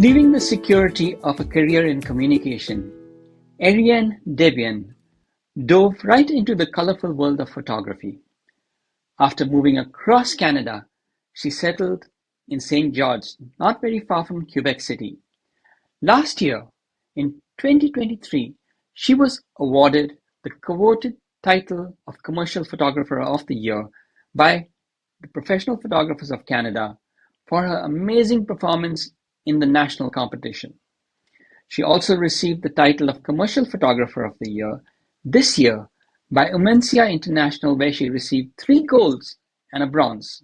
Leaving the security of a career in communication, Ariane dove right into the colorful world of photography. After moving across Canada, she settled in St. George, not very far from Quebec City. Last year, in 2023, she was awarded the coveted title of Commercial Photographer of the Year by the Professional Photographers of Canada for her amazing performance in the national competition. She also received the title of Commercial Photographer of the Year this year by Umencia International, where she received 3 golds and a bronze.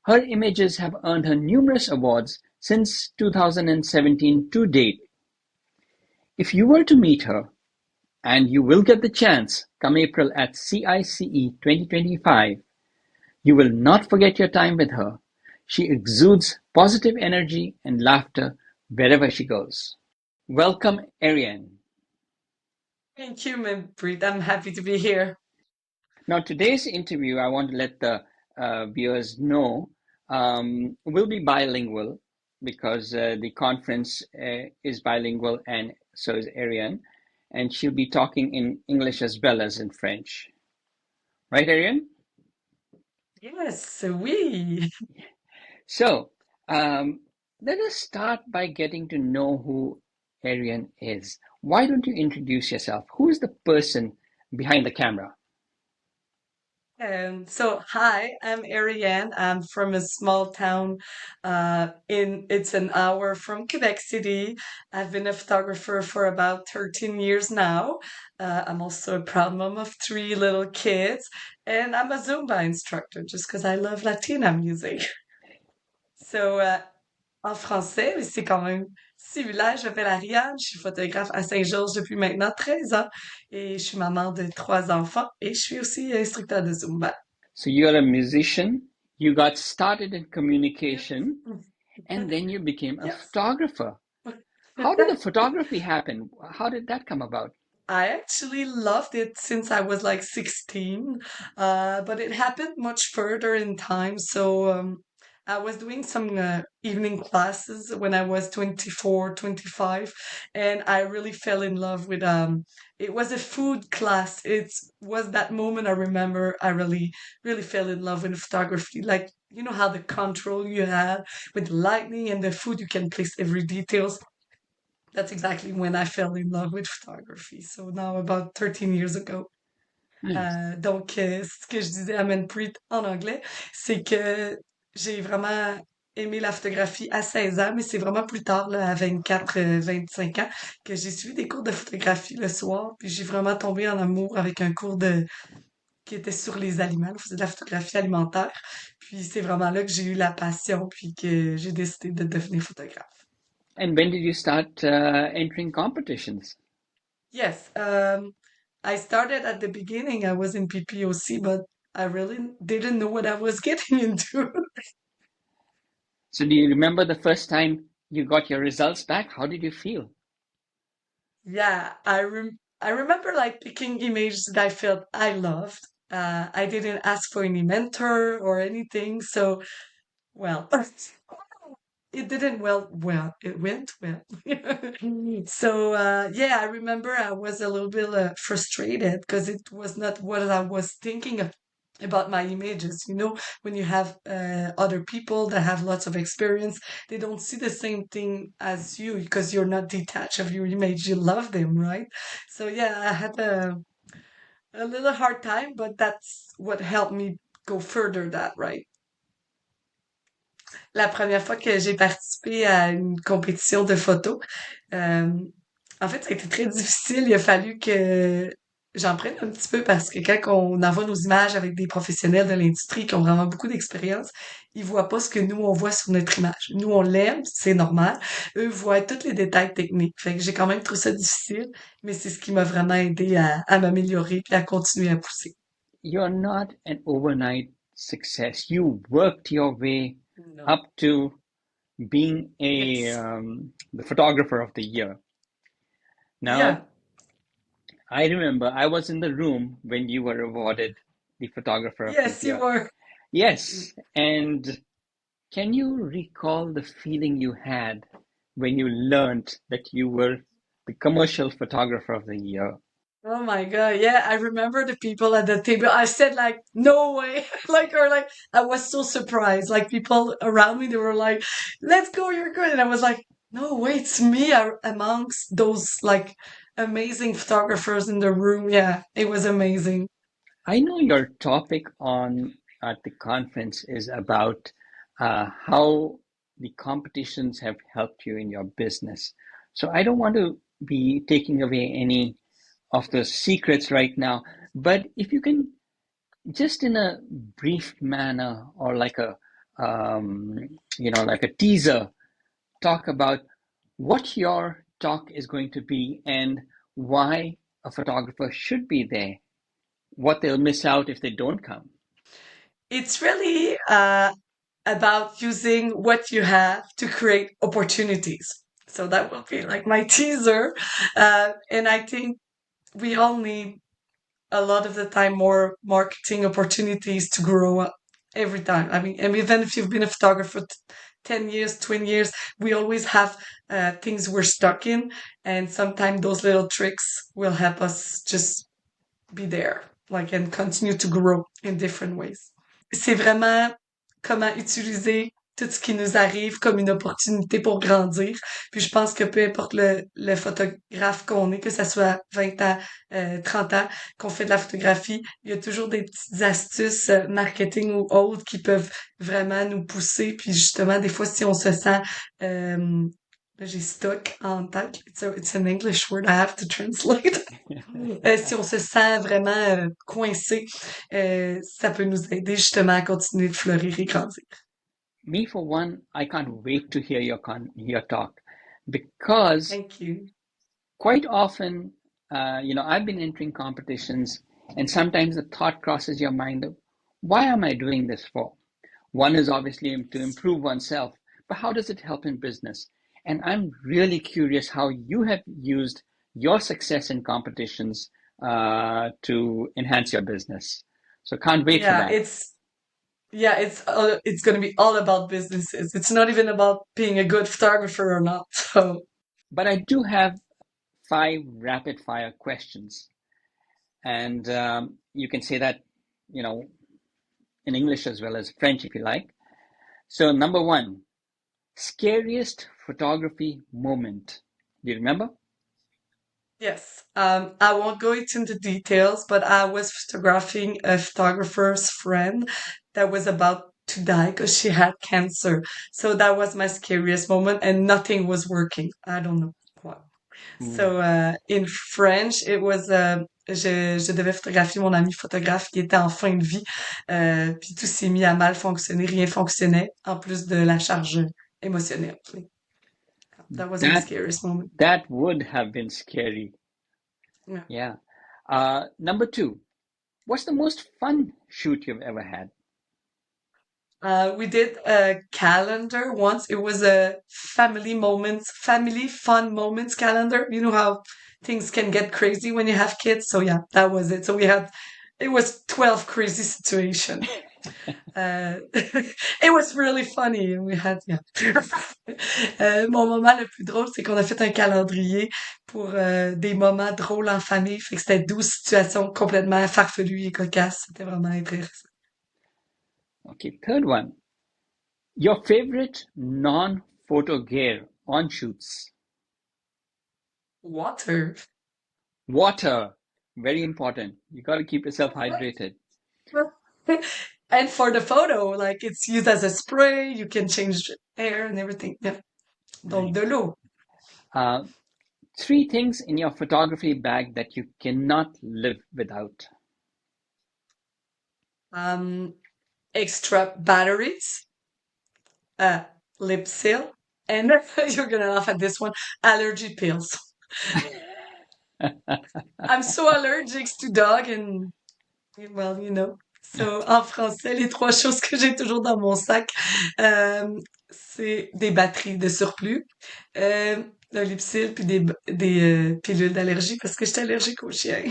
Her images have earned her numerous awards since 2017 to date. If you were to meet her, and you will get the chance come April at CICE 2025, you will not forget your time with her. She exudes positive energy and laughter wherever she goes. Welcome, Ariane. Thank you, Manpreet. I'm happy to be here. Now, today's interview, I want to let the viewers know, will be bilingual because the conference is bilingual and so is Ariane. And she'll be talking in English as well as in French. Right, Ariane? Yes, oui. So, let us start by getting to know who Ariane is. Why don't you introduce yourself? Who is the person behind the camera? Hi, I'm Ariane. I'm from a small town. It's an hour from Quebec City. I've been a photographer for about 13 years now. I'm also a proud mom of 3 little kids, and I'm a Zumba instructor just because I love Latina music. So, En français, mais c'est quand même similaire. Je m'appelle Ariane, je suis photographe à Saint-Georges depuis maintenant 13 ans et je suis maman de 3 enfants et je suis aussi instructeur de Zumba. So you're a musician, you got started in Yes. communication, and then you became a Yes. photographer. How did the photography happen? How did that come about? I actually loved it since I was like 16, but it happened much further in time. I was doing some evening classes when I was 24, 25, and I really fell in love with it was a food class. It was that moment I remember I really fell in love with photography. Like, you know how the control you have with lightning and the food, you can place every details. That's exactly when I fell in love with photography. So now about 13 years ago. Nice. Ce que je disais à Manpreet en anglais, c'est que j'ai vraiment aimé la photographie à 16 ans, mais c'est vraiment plus tard, là, à 24, 25 ans, que j'ai suivi des cours de photographie le soir, puis j'ai vraiment tombé en amour avec un cours qui était sur les aliments. On faisait de la photographie alimentaire. Puis c'est vraiment là que j'ai eu la passion, puis que j'ai décidé de devenir photographe. And when did you start entering competitions? Yes, I started at the beginning. I was in PPOC, but I really didn't know what I was getting into. So do you remember the first time you got your results back? How did you feel? Yeah, I remember like picking images that I felt I loved. I didn't ask for any mentor or anything, so well, it didn't it went well. Yeah, I remember I was a little bit frustrated because it was not what I was thinking of about my images. You know, when you have other people that have lots of experience, they don't see the same thing as you because you're not detached of your image. You love them, right? So yeah, I had a little hard time, but that's what helped me go further that right. La première fois que j'ai participé à une compétition de photos, euh, en fait, ça a été très difficile. Il a fallu que j'en prenne un petit peu parce que quand on envoie nos images avec des professionnels de l'industrie qui ont vraiment beaucoup d'expérience, ils voient pas ce que nous, on voit sur notre image. Nous, on l'aime, c'est normal. Eux voient tous les détails techniques. Fait que j'ai quand même trouvé ça difficile, mais c'est ce qui m'a vraiment aidé à m'améliorer et à continuer à pousser. You're not an overnight success. You worked your way Non. up to being a Yes. the photographer of the year. Yeah. Now, I remember I was in the room when you were awarded the photographer of the Yes, you year. were. Yes, and can you recall the feeling you had when you learned that you were the commercial photographer of the year? Oh my God. Yeah, I remember the people at the table. I said like, no way. Like, or like, I was so surprised. Like people around me, they were like, let's go, you're good. And I was like, no way, it's me amongst those like amazing photographers in the room. Yeah, it was amazing. I know your topic on at the conference is about how the competitions have helped you in your business. So I don't want to be taking away any of the secrets right now, but if you can just in a brief manner or like a um, like a teaser, talk about what your talk is going to be and why a photographer should be there, what they'll miss out if they don't come. It's really about using what you have to create opportunities. So that will be like my teaser. And I think we all need a lot of the time more marketing opportunities to grow up every time. I mean, and even if you've been a photographer 10 years, 20 years, we always have things we're stuck in. And sometimes those little tricks will help us just be there, like, and continue to grow in different ways. C'est vraiment comment utiliser tout ce qui nous arrive comme une opportunité pour grandir. Puis je pense que peu importe le photographe qu'on est, que ça soit 20 ans, 30 ans, qu'on fait de la photographie, il y a toujours des petites astuces marketing ou autres qui peuvent vraiment nous pousser. Puis justement, des fois, si on se sent là, j'ai stock en tête. It's an English word I have to translate. Si on se sent vraiment coincé, ça peut nous aider justement à continuer de fleurir et grandir. Me, for one, I can't wait to hear your talk because Thank you. quite often, I've been entering competitions, and sometimes the thought crosses your mind of, why am I doing this for? One is obviously to improve oneself, but how does it help in business? And I'm really curious how you have used your success in competitions to enhance your business. So can't wait for Yeah, that. it's going to be all about businesses. It's not even about being a good photographer or not. So But I do have 5 rapid fire questions, and you can say that, you know, in English as well as French if you like. So, number one, scariest photography moment. Do you remember? yes, I won't go into details, but I was photographing a photographer's friend that was about to die because she had cancer. So that was my scariest moment, and nothing was working. I don't know what. Ooh, So in French, it was je devais photographier mon ami photographe qui était en fin de vie, puis tout s'est mis à mal fonctionner, rien fonctionnait, en plus de la charge émotionnelle. That was my that scariest moment. that would have been scary. Yeah. Yeah. Number two, what's the most fun shoot you've ever had? We did a calendar once. It was a family fun moments calendar. You know how things can get crazy when you have kids. So yeah, that was it. So it was 12 crazy situation. It was really funny. We had, yeah. Mon moment le plus drôle, c'est qu'on a fait un calendrier pour des moments drôles en famille. Fait que c'était 12 situations complètement farfelues et cocasses. C'était vraiment intéressant. Okay, third one, your favorite non-photo gear on shoots. Water. Water, very important. You got to keep yourself hydrated. And for the photo, like it's used as a spray, you can change air and everything. Yeah. Donc de Nice. l'eau. Uh, 3 things in your photography bag that you cannot live without. Um, extra batteries, uh, lip seal, and you're gonna laugh at this one, allergy pills. I'm so allergic to dog and well, you know. So, en français, les 3 choses que j'ai toujours dans mon sac, c'est des batteries de surplus, un lipsil puis des pilules d'allergie parce que j'étais allergique aux chiens.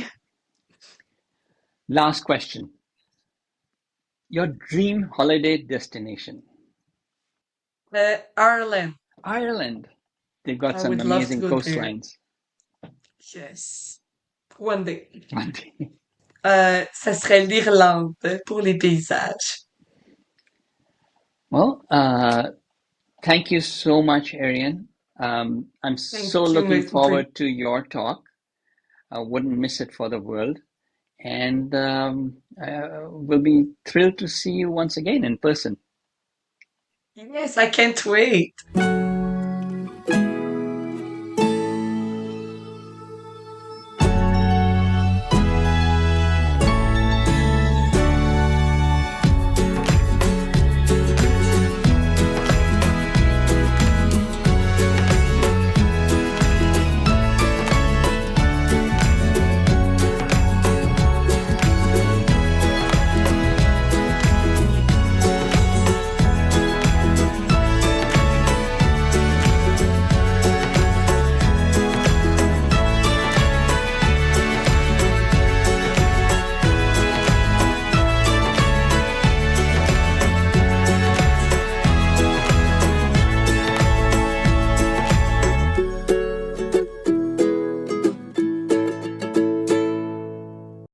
Last question. Your dream holiday destination. Ireland. Ireland. They've got I some would love to amazing go there. coastlines. Yes. One day. One day. Ça serait l'Irlande pour les paysages. Well, thank you so much, Ariane. I'm Thank so you, looking Marie. forward to your talk. I wouldn't miss it for the world. And we'll be thrilled to see you once again in person. Yes, I can't wait.